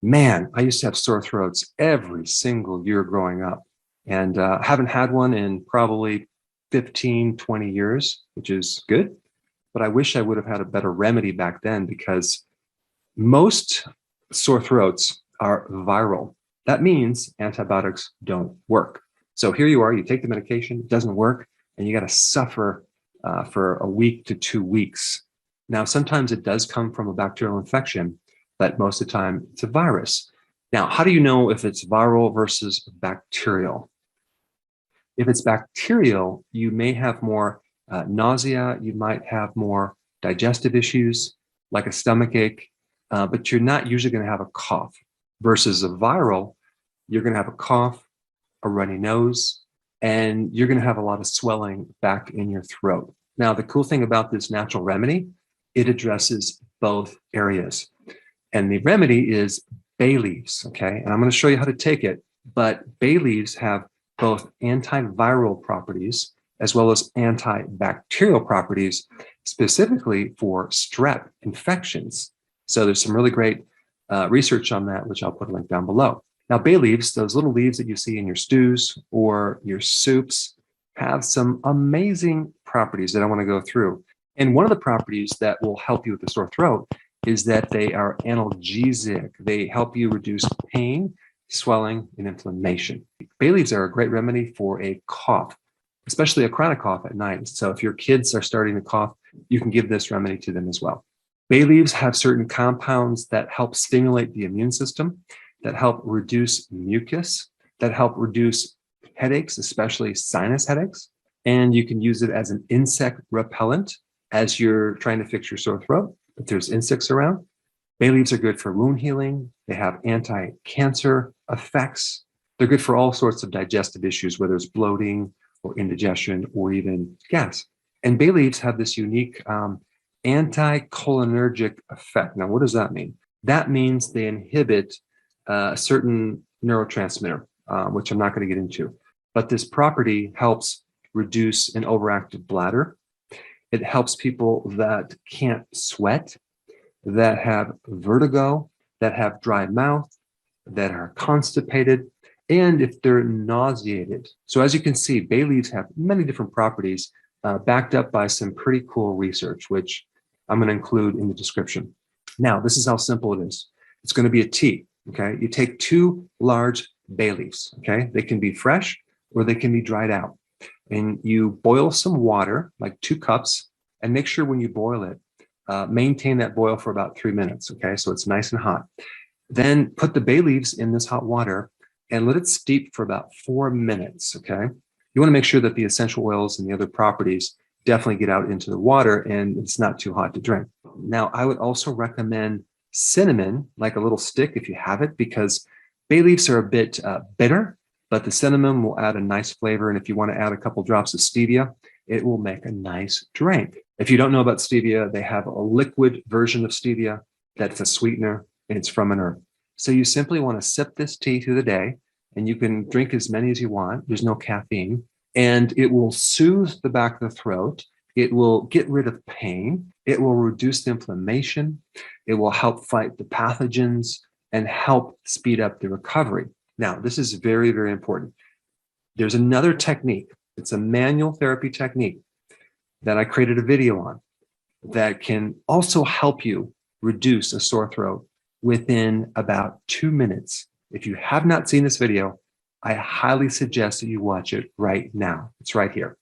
Man, I used to have sore throats every single year growing up, and haven't had one in probably 15, 20 years, which is good. But I wish I would have had a better remedy back then because most sore throats are viral. That means antibiotics don't work. So here you are, you take the medication, it doesn't work, and you got to suffer for a week to 2 weeks. Now, sometimes it does come from a bacterial infection, but most of the time it's a virus. Now, how do you know if it's viral versus bacterial? If it's bacterial, you may have more nausea, you might have more digestive issues like a stomach ache, but you're not usually going to have a cough. Versus a viral, you're going to have a cough, a runny nose, and you're going to have a lot of swelling back in your throat. Now, the cool thing about this natural remedy, it addresses both areas. And the remedy is bay leaves, okay? And I'm going to show you how to take it, but bay leaves have both antiviral properties as well as antibacterial properties, specifically for strep infections. So there's some really great research on that, which I'll put a link down below. Now, bay leaves, those little leaves that you see in your stews or your soups, have some amazing properties that I want to go through. And one of the properties that will help you with the sore throat is that they are analgesic. They help you reduce pain, swelling, and inflammation. Bay leaves are a great remedy for a cough, especially a chronic cough at night. So if your kids are starting to cough, you can give this remedy to them as well. Bay leaves have certain compounds that help stimulate the immune system, that help reduce mucus, that help reduce headaches, especially sinus headaches. And you can use it as an insect repellent as you're trying to fix your sore throat. If there's insects around, bay leaves are good for wound healing. They have anti-cancer effects. They're good for all sorts of digestive issues, whether it's bloating or indigestion or even gas. And bay leaves have this unique anticholinergic effect. Now, what does that mean? That means they inhibit a certain neurotransmitter, which I'm not going to get into. But this property helps reduce an overactive bladder. It helps people that can't sweat, that have vertigo, that have dry mouth, that are constipated, and if they're nauseated. So as you can see, bay leaves have many different properties backed up by some pretty cool research, which I'm going to include in the description. Now, this is how simple it is. It's going to be a tea, okay? You take 2 large bay leaves, okay? They can be fresh or they can be dried out. And you boil some water, like 2 cups, and make sure when you boil it, maintain that boil for about 3 minutes, okay? So it's nice and hot. Then put the bay leaves in this hot water and let it steep for about 4 minutes, okay? You want to make sure that the essential oils and the other properties definitely get out into the water and it's not too hot to drink. Now, I would also recommend cinnamon, like a little stick if you have it, because bay leaves are a bit bitter, but the cinnamon will add a nice flavor. And if you want to add a couple drops of stevia, it will make a nice drink. If you don't know about stevia, they have a liquid version of stevia that's a sweetener and it's from an herb. So you simply want to sip this tea through the day and you can drink as many as you want. There's no caffeine and it will soothe the back of the throat. It will get rid of pain. It will reduce the inflammation. It will help fight the pathogens and help speed up the recovery. Now, this is very, very important. There's another technique. It's a manual therapy technique that I created a video on that can also help you reduce a sore throat within about 2 minutes. If you have not seen this video, I highly suggest that you watch it right now. It's right here.